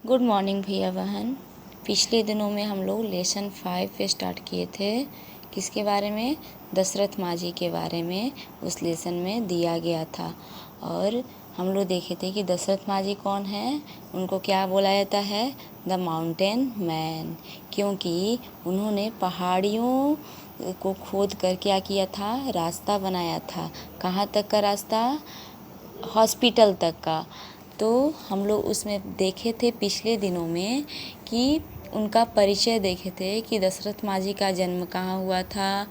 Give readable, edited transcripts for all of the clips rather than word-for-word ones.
Good morning भैया बहन। पिछले दिनों में हम लोग लेसन 5 पे स्टार्ट किए थे। किसके बारे में? दशरथ मांझी के बारे में उस लेसन में दिया गया था। और हम लोग देखे थे कि दशरथ मांझी कौन है। उनको क्या बोला जाता है? द माउंटेन मैन, क्योंकि उन्होंने पहाड़ियों को खोद कर क्या किया था? रास्ता बनाया था। कहाँ तक का रास्ता? हॉस्पिटल तक का। तो हम लोग उसमें देखे थे पिछले दिनों में कि उनका परिचय देखे थे कि दशरथ मांझी का जन्म कहाँ हुआ था,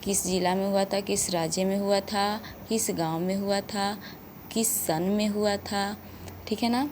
किस ज़िला में हुआ था, किस राज्य में हुआ था, किस गांव में हुआ था, किस सन में हुआ था, ठीक है ना।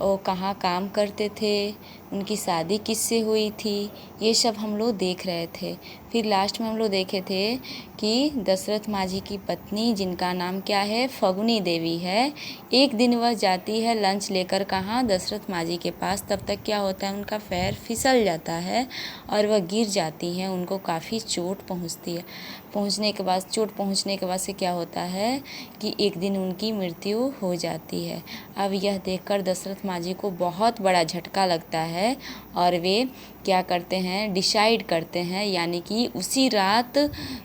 और कहाँ काम करते थे, उनकी शादी किससे हुई थी, ये सब हम लोग देख रहे थे। फिर लास्ट में हम लोग देखे थे कि दशरथ मांझी की पत्नी, जिनका नाम क्या है? फगुनी देवी है। एक दिन वह जाती है लंच लेकर कहाँ? दशरथ मांझी के पास। तब तक क्या होता है? उनका पैर फिसल जाता है और वह गिर जाती हैं। उनको काफ़ी चोट पहुँचती है। चोट पहुँचने के बाद से क्या होता है कि एक दिन उनकी मृत्यु हो जाती है। अब यह देखकर दशरथ मांझी को बहुत बड़ा झटका लगता है और वे क्या करते हैं? डिसाइड करते हैं, यानी कि उसी रात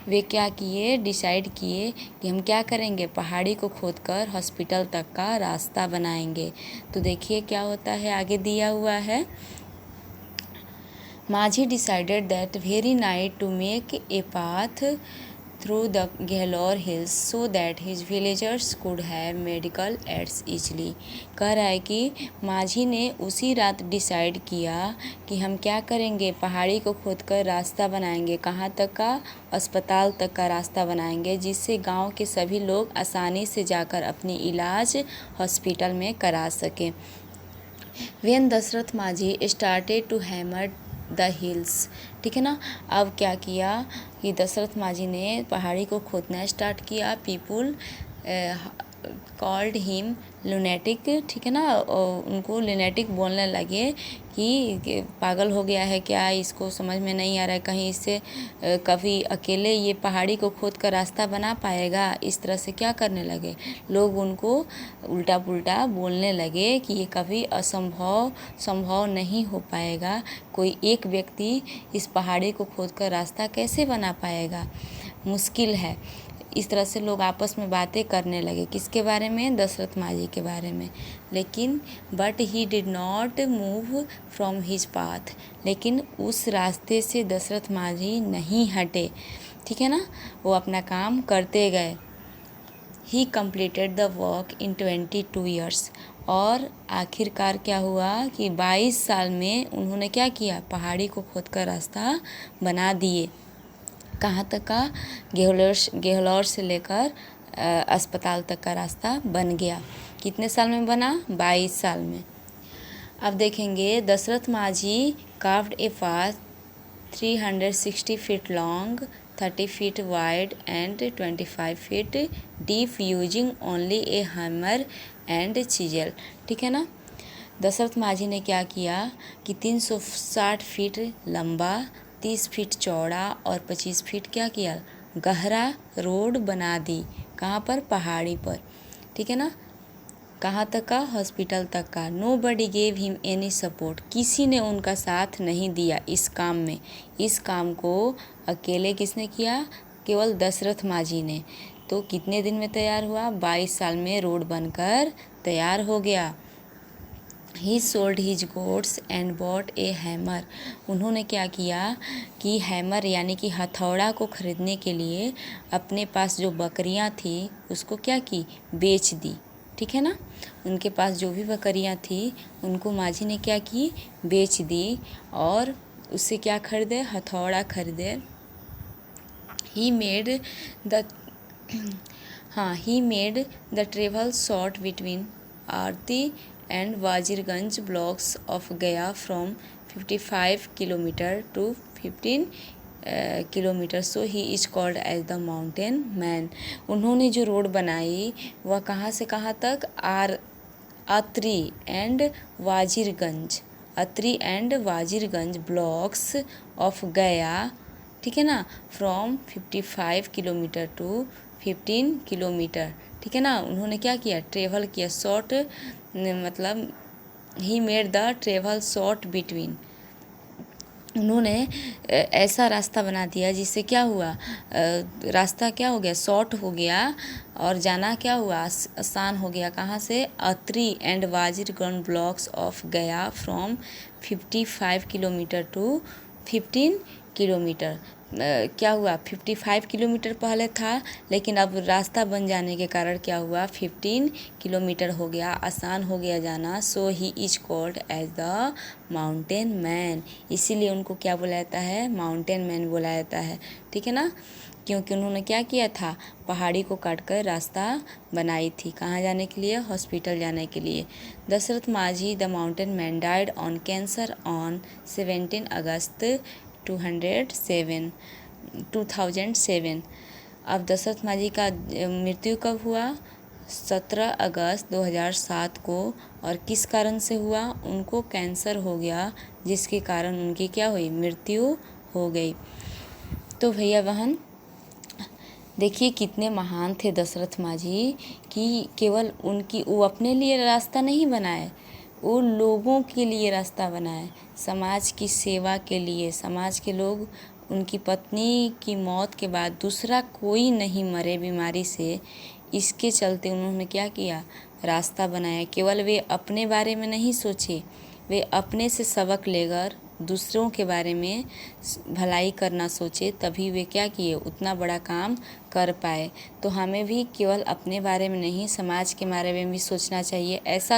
वे क्या किए? डिसाइड किए कि हम क्या करेंगे? पहाड़ी को खोदकर हॉस्पिटल तक का रास्ता बनाएंगे। तो देखिए क्या होता है, आगे दिया हुआ है। Majhi decided that very night to make a path through the Ghelor hills so that his villagers could have medical aids easily। कह रहा है कि माझी ने उसी रात डिसाइड किया कि हम क्या करेंगे? पहाड़ी को खोदकर रास्ता बनाएंगे। कहाँ तक का? अस्पताल तक का रास्ता बनाएंगे, जिससे गांव के सभी लोग आसानी से जाकर अपनी इलाज हॉस्पिटल में करा सकें। When Dashrath Manjhi started to hammer the हिल्स, ठीक है ना। अब क्या किया कि दशरथ मांझी ने पहाड़ी को खोदना स्टार्ट किया। पीपुल कॉल्ड हिम लुनेटिक, ठीक है ना। उनको लुनेटिक बोलने लगे कि पागल हो गया है क्या, इसको समझ में नहीं आ रहा है, कहीं इससे कभी अकेले ये पहाड़ी को खोद कर रास्ता बना पाएगा। इस तरह से क्या करने लगे लोग, उनको उल्टा पुल्टा बोलने लगे कि ये कभी संभव नहीं हो पाएगा। कोई एक व्यक्ति इस पहाड़ी को खोद कर रास्ता कैसे बना पाएगा, मुश्किल है। इस तरह से लोग आपस में बातें करने लगे। किसके बारे में? दशरथ मांझी के बारे में। लेकिन but he did not move from his path, लेकिन उस रास्ते से दशरथ मांझी नहीं हटे, ठीक है ना। वो अपना काम करते गए। ही completed the work in 22 years. और आखिरकार क्या हुआ कि 22 साल में उन्होंने क्या किया? पहाड़ी को खोदकर रास्ता बना दिए। कहाँ तक का? गेहलोर से लेकर अस्पताल तक का रास्ता बन गया। कितने साल में बना? 22 साल में। अब देखेंगे Dashrath Manjhi carved a path 360 feet long, 30 feet wide and 25 feet deep using only a hammer and chisel, ठीक है ना। दशरथ मांझी ने क्या किया कि 360 फीट लंबा, 30 फीट चौड़ा और 25 फीट क्या किया? गहरा रोड बना दी। कहाँ पर? पहाड़ी पर, ठीक है ना। कहाँ तक का? हॉस्पिटल तक का। नो बडी गेव हिम एनी सपोर्ट, किसी ने उनका साथ नहीं दिया इस काम में। इस काम को अकेले किसने किया? केवल दशरथ मांझी ने। तो कितने दिन में तैयार हुआ? 22 साल में रोड बनकर तैयार हो गया। He sold his goods and bought a hammer, उन्होंने क्या किया कि हैमर यानी कि हथौड़ा को खरीदने के लिए अपने पास जो बकरियां थी उसको क्या की? बेच दी, ठीक है ना। उनके पास जो भी बकरियां थी उनको माझी ने क्या की? बेच दी। और उससे क्या खरीदे? हथौड़ा खरीदे। He made the he made the travel short between Aarti and Wazirganj blocks of Gaya from 55 kilometer to 15 kilometre. So he is called as the mountain man. उन्होंने जो रोड बनाई वह कहाँ से कहाँ तक? Atri and Wazirganj blocks of Gaya, ठीक है ना, फ्रॉम 55 किलोमीटर टू 15 किलोमीटर, ठीक है ना। उन्होंने क्या किया? ट्रेवल किया। शॉर्ट मतलब he made the travel short between. उन्होंने ऐसा रास्ता बना दिया जिससे क्या हुआ, रास्ता क्या हो गया, शॉर्ट हो गया, और जाना क्या हुआ, आसान हो गया। कहाँ से? अत्री एंड वाजिरगंज ब्लॉक्स ऑफ गया फ्रॉम 55 किलोमीटर टू 15 किलोमीटर। क्या हुआ, 55 किलोमीटर पहले था, लेकिन अब रास्ता बन जाने के कारण क्या हुआ, 15 किलोमीटर हो गया, आसान हो गया जाना। So he is called as the mountain man. इसीलिए उनको क्या बोला जाता है, माउंटेन मैन बोला जाता है। ठीक है ना, क्योंकि उन्होंने क्या किया था, पहाड़ी को काट कर रास्ता बनाई थी। कहाँ जाने के लिए? हॉस्पिटल जाने के लिए। दशरथ माझी the mountain man died on cancer on 17 अगस्त 2007। अब दशरथ माझी का मृत्यु कब हुआ? 17 अगस्त 2007 को। और किस कारण से हुआ? उनको कैंसर हो गया, जिसके कारण उनकी क्या हुई, मृत्यु हो गई। तो भैया बहन देखिए कितने महान थे दशरथ माझी, कि केवल वो अपने लिए रास्ता नहीं बनाए, वो लोगों के लिए रास्ता बनाए, समाज की सेवा के लिए। समाज के लोग, उनकी पत्नी की मौत के बाद दूसरा कोई नहीं मरे बीमारी से, इसके चलते उन्होंने क्या किया, रास्ता बनाया। केवल वे अपने बारे में नहीं सोचे, वे अपने से सबक लेकर दूसरों के बारे में भलाई करना सोचे, तभी वे क्या किए, उतना बड़ा काम कर पाए। तो हमें भी केवल अपने बारे में नहीं, समाज के बारे में भी सोचना चाहिए। ऐसा